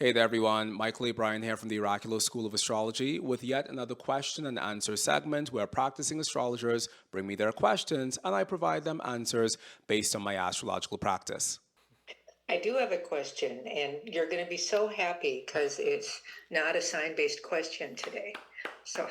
Hey there, everyone. Mychal, Bryan here from the Oraculos School of Astrology with yet another question and answer segment where practicing astrologers bring me their questions and I provide them answers based on my astrological practice. I do have a question, and you're going to be so happy because it's not a sign based question today. So,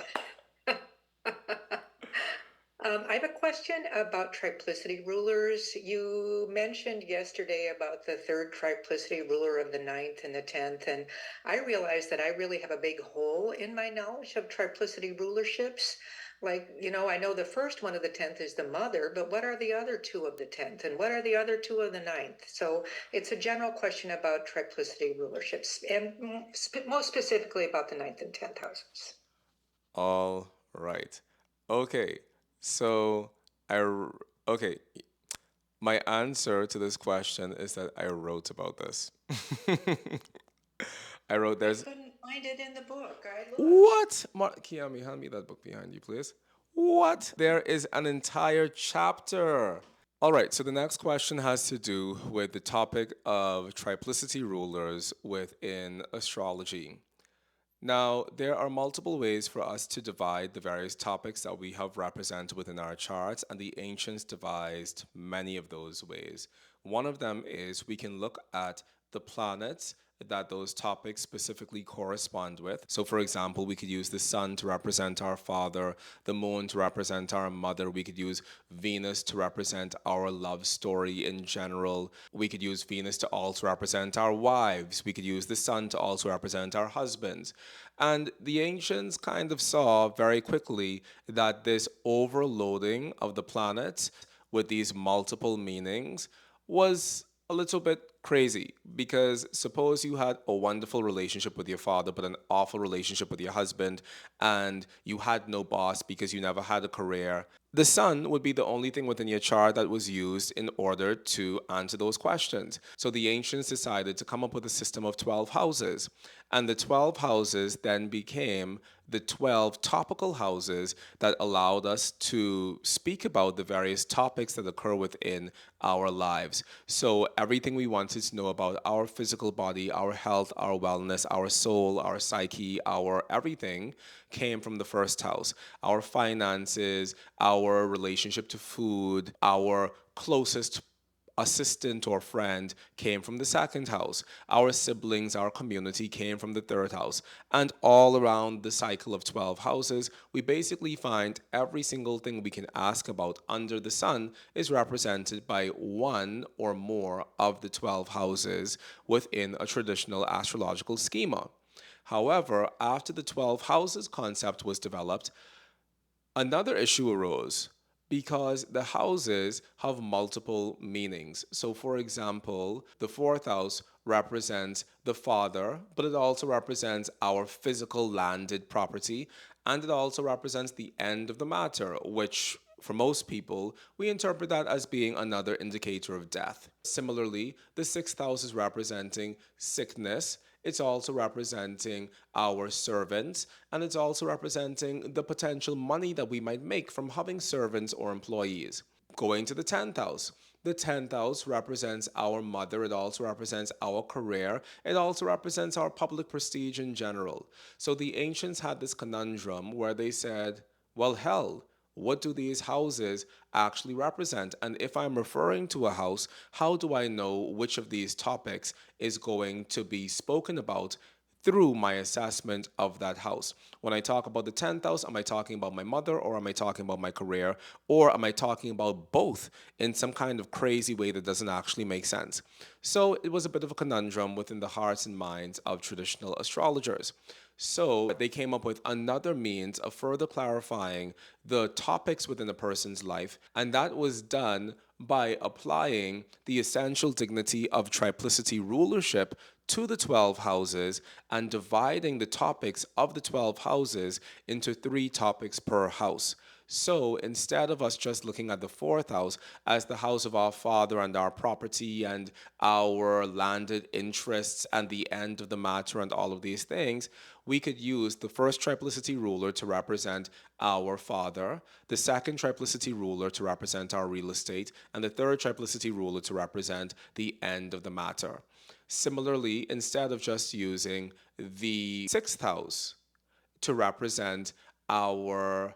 I have a question about triplicity rulers. You mentioned yesterday about the third triplicity ruler of the ninth and the 10th, and I realized that I really have a big hole in my knowledge of triplicity rulerships. I know the first one of the 10th is the mother, but what are the other two of the 10th? And what are the other two of the ninth? So it's a general question about triplicity rulerships, and most specifically about the ninth and 10th houses. All right. Okay. So, I, r- okay. My answer to this question is that I wrote about this. I wrote, I there's couldn't find it in the book. I looked. What? Kiami, hand me that book behind you, please. What? There is an entire chapter. All right, so the next question has to do with the topic of triplicity rulers within astrology. Now, there are multiple ways for us to divide the various topics that we have represented within our charts, and the ancients devised many of those ways. One of them is we can look at the planets that those topics specifically correspond with. So, for example, we could use the sun to represent our father, the moon to represent our mother. We could use Venus to represent our love story in general. We could use Venus to also represent our wives. We could use the sun to also represent our husbands. And the ancients kind of saw very quickly that this overloading of the planets with these multiple meanings was a little bit crazy because suppose you had a wonderful relationship with your father but an awful relationship with your husband and you had no boss because you never had a career. The sun would be the only thing within your chart that was used in order to answer those questions. So the ancients decided to come up with a system of 12 houses. And the 12 houses then became the 12 topical houses that allowed us to speak about the various topics that occur within our lives. So, everything we wanted to know about our physical body, our health, our wellness, our soul, our psyche, our everything came from the first house. Our finances, our relationship to food, our closest assistant or friend came from the second house. Our siblings, our community came from the third house. And all around the cycle of 12 houses, we basically find every single thing we can ask about under the sun is represented by one or more of the 12 houses within a traditional astrological schema. However, after the 12 houses concept was developed, another issue arose because the houses have multiple meanings. So, for example, the fourth house represents the father, but it also represents our physical landed property, and it also represents the end of the matter, which for most people, we interpret that as being another indicator of death. Similarly, the sixth house is representing sickness. It's also representing our servants, and it's also representing the potential money that we might make from having servants or employees. Going to the 10th house. The 10th house represents our mother. It also represents our career. It also represents our public prestige in general. So the ancients had this conundrum where they said, well, hell, what do these houses actually represent? And if I'm referring to a house, how do I know which of these topics is going to be spoken about through my assessment of that house? When I talk about the 10th house, am I talking about my mother or am I talking about my career? Or am I talking about both in some kind of crazy way that doesn't actually make sense? So it was a bit of a conundrum within the hearts and minds of traditional astrologers. So they came up with another means of further clarifying the topics within a person's life, and that was done by applying the essential dignity of triplicity rulership to the 12 houses and dividing the topics of the 12 houses into three topics per house. So instead of us just looking at the fourth house as the house of our father and our property and our landed interests and the end of the matter and all of these things, we could use the first triplicity ruler to represent our father, the second triplicity ruler to represent our real estate, and the third triplicity ruler to represent the end of the matter. Similarly, instead of just using the sixth house to represent our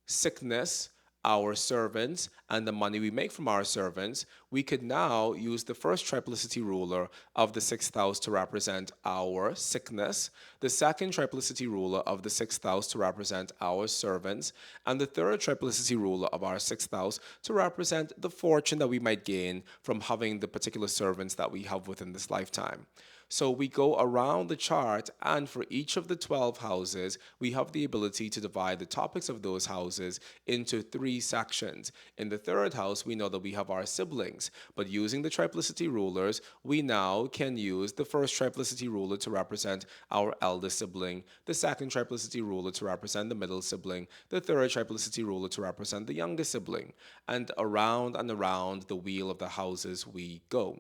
sickness, our servants, and the money we make from our servants, we could now use the first triplicity ruler of the sixth house to represent our sickness, the second triplicity ruler of the sixth house to represent our servants, and the third triplicity ruler of our sixth house to represent the fortune that we might gain from having the particular servants that we have within this lifetime. So we go around the chart, and for each of the 12 houses, we have the ability to divide the topics of those houses into three sections. In the third house, we know that we have our siblings, but using the triplicity rulers, we now can use the first triplicity ruler to represent our eldest sibling, the second triplicity ruler to represent the middle sibling, the third triplicity ruler to represent the youngest sibling, and around the wheel of the houses we go.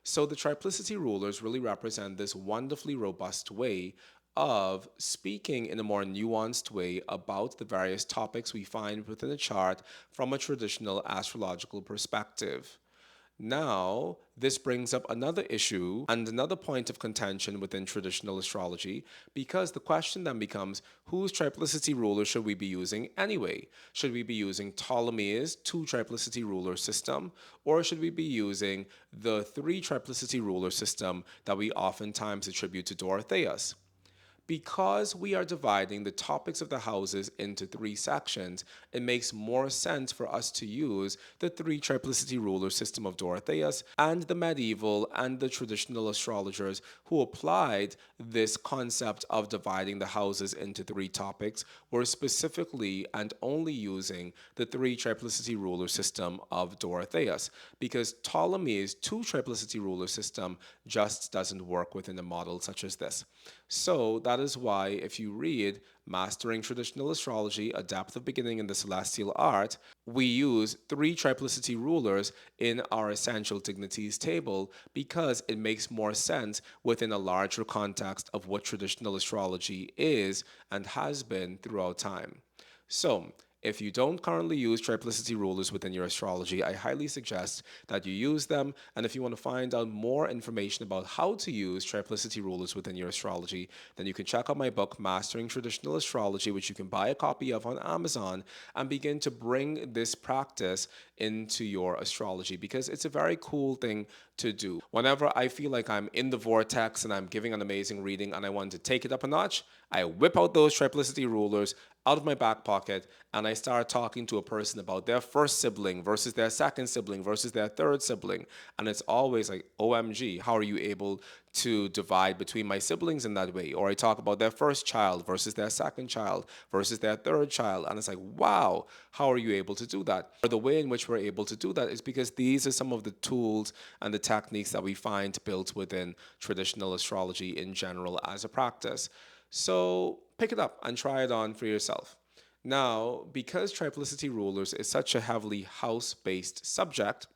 So the triplicity rulers really represent this wonderfully robust way of speaking in a more nuanced way about the various topics we find within a chart from a traditional astrological perspective. Now, this brings up another issue and another point of contention within traditional astrology, because the question then becomes, whose triplicity ruler should we be using anyway? Should we be using Ptolemy's two triplicity ruler system, or should we be using the three triplicity ruler system that we oftentimes attribute to Dorotheus? Because we are dividing the topics of the houses into three sections, it makes more sense for us to use the three triplicity ruler system of Dorotheus and the medieval and the traditional astrologers who applied this concept of dividing the houses into three topics were specifically and only using the three triplicity ruler system of Dorotheus, because Ptolemy's two triplicity ruler system just doesn't work within a model such as this. So that is why, if you read Mastering Traditional Astrology, A Depth of Beginning in the Celestial Art, we use three triplicity rulers in our essential dignities table because it makes more sense within a larger context of what traditional astrology is and has been throughout time. So, if you don't currently use triplicity rulers within your astrology, I highly suggest that you use them. And if you want to find out more information about how to use triplicity rulers within your astrology, then you can check out my book, Mastering Traditional Astrology, which you can buy a copy of on Amazon and begin to bring this practice into your astrology, because it's a very cool thing to do. Whenever I feel like I'm in the vortex and I'm giving an amazing reading and I want to take it up a notch, I whip out those triplicity rulers out of my back pocket and I start talking to a person about their first sibling versus their second sibling versus their third sibling. And it's always like, OMG, how are you able to divide between my siblings in that way? Or I talk about their first child versus their second child versus their third child. And it's like, wow, how are you able to do that? Or the way in which we're able to do that is because these are some of the tools and the techniques that we find built within traditional astrology in general as a practice. So pick it up and try it on for yourself. Now, because triplicity rulers is such a heavily house based subject,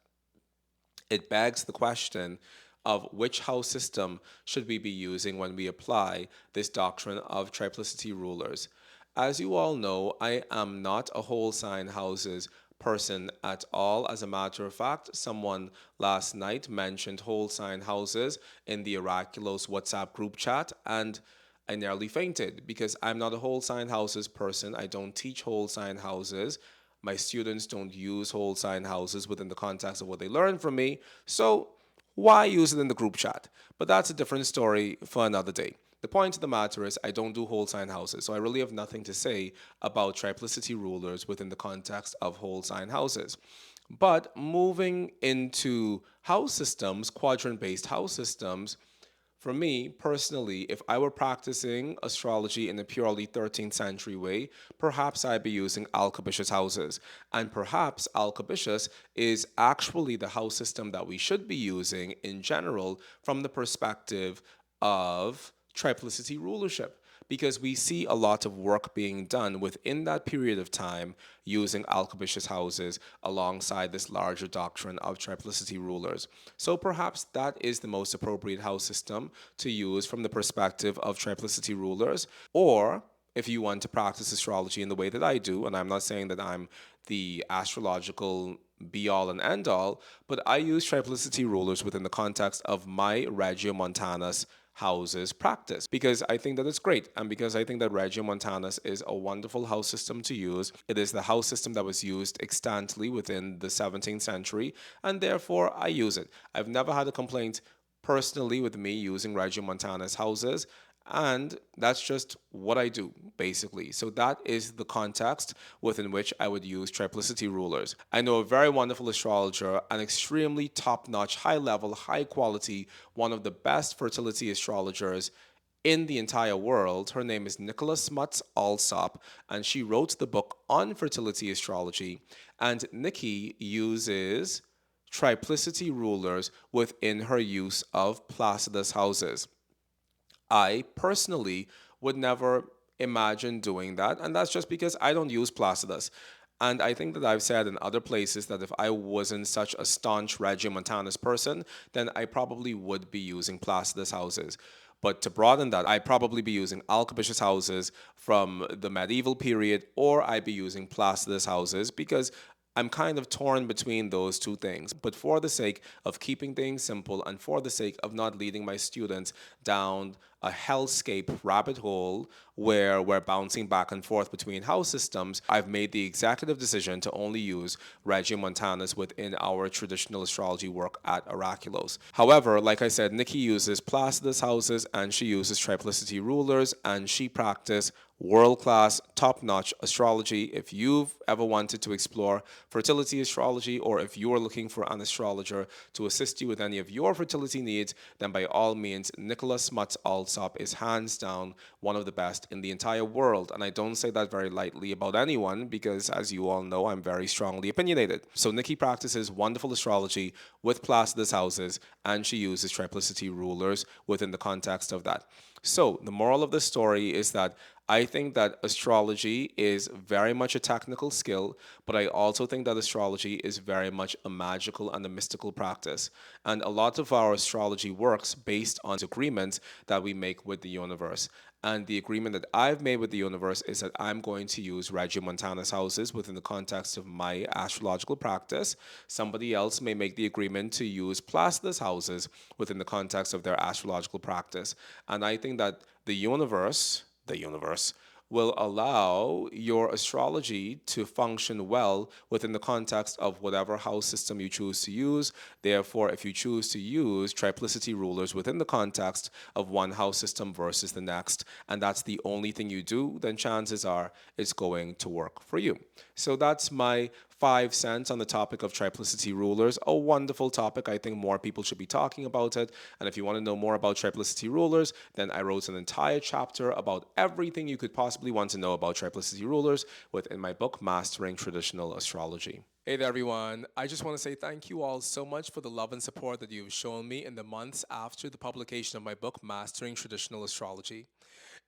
it begs the question of which house system should we be using when we apply this doctrine of triplicity rulers. As you all know, I am not a whole sign houses person at all. As a matter of fact, someone last night mentioned whole sign houses in the Oraculos WhatsApp group chat, and I nearly fainted because I'm not a whole sign houses person. I don't teach whole sign houses. My students don't use whole sign houses within the context of what they learn from me. So why use it in the group chat? But that's a different story for another day. The point of the matter is, I don't do whole sign houses, so I really have nothing to say about triplicity rulers within the context of whole sign houses. But moving into house systems, quadrant based house systems, for me personally, if I were practicing astrology in a purely 13th century way, perhaps I'd be using Alcobitius houses. And perhaps Alcobitius is actually the house system that we should be using in general from the perspective of triplicity rulership, because we see a lot of work being done within that period of time using Alcobitius houses alongside this larger doctrine of triplicity rulers. So perhaps that is the most appropriate house system to use from the perspective of triplicity rulers. Or if you want to practice astrology in the way that I do, and I'm not saying that I'm the astrological be all and end all, but I use triplicity rulers within the context of my Regiomontanus houses practice because I think that it's great and because I think that Regiomontanus is a wonderful house system to use. It is the house system that was used extantly within the 17th century, and therefore I use it. I've never had a complaint personally with me using Regiomontanus houses. And that's just what I do, basically. So that is the context within which I would use triplicity rulers. I know a very wonderful astrologer, an extremely top notch, high level, high quality, one of the best fertility astrologers in the entire world. Her name is Nicholas Smuts Alsop, and she wrote the book on fertility astrology. And Nikki uses triplicity rulers within her use of Placidus houses. I personally would never imagine doing that. And that's just because I don't use Placidus. And I think that I've said in other places that if I wasn't such a staunch Regiomontanus person, then I probably would be using Placidus houses. But to broaden that, I'd probably be using Alcabitious houses from the medieval period, or I'd be using Placidus houses because I'm kind of torn between those two things. But for the sake of keeping things simple and for the sake of not leading my students down a hellscape rabbit hole where we're bouncing back and forth between house systems, I've made the executive decision to only use Regiomontanus within our traditional astrology work at Oraculos. However, like I said, Nikki uses Placidus houses and she uses triplicity rulers and she practices world class, top notch astrology. If you've ever wanted to explore fertility astrology or if you're looking for an astrologer to assist you with any of your fertility needs, then by all means, Nicholas Smuts Alsop is hands down one of the best in the entire world. And I don't say that very lightly about anyone because, as you all know, I'm very strongly opinionated. So, Nikki practices wonderful astrology with Placidus houses and she uses triplicity rulers within the context of that. So, the moral of the story is that I think that astrology is very much a technical skill, but I also think that astrology is very much a magical and a mystical practice. And a lot of our astrology works based on agreements that we make with the universe. And the agreement that I've made with the universe is that I'm going to use Regiomontanus houses within the context of my astrological practice. Somebody else may make the agreement to use Placidus houses within the context of their astrological practice. And I think that the universe will allow your astrology to function well within the context of whatever house system you choose to use. Therefore, if you choose to use triplicity rulers within the context of one house system versus the next, and that's the only thing you do, then chances are it's going to work for you. So that's my 5 cents on the topic of triplicity rulers. A wonderful topic. I think more people should be talking about it. And if you want to know more about triplicity rulers, then I wrote an entire chapter about everything you could possibly want to know about triplicity rulers within my book, Mastering Traditional Astrology. Hey there, everyone. I just want to say thank you all so much for the love and support that you've shown me in the months after the publication of my book, Mastering Traditional Astrology.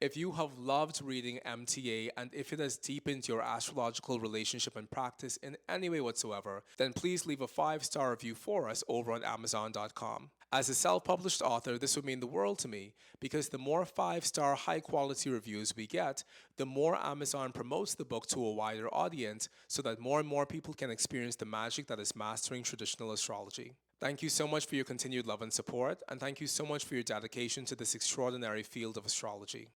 If you have loved reading MTA and if it has deepened your astrological relationship and practice in any way whatsoever, then please leave a 5-star review for us over on Amazon.com. As a self published author, this would mean the world to me because the more 5-star high quality reviews we get, the more Amazon promotes the book to a wider audience so that more and more people can experience the magic that is mastering traditional astrology. Thank you so much for your continued love and support, and thank you so much for your dedication to this extraordinary field of astrology.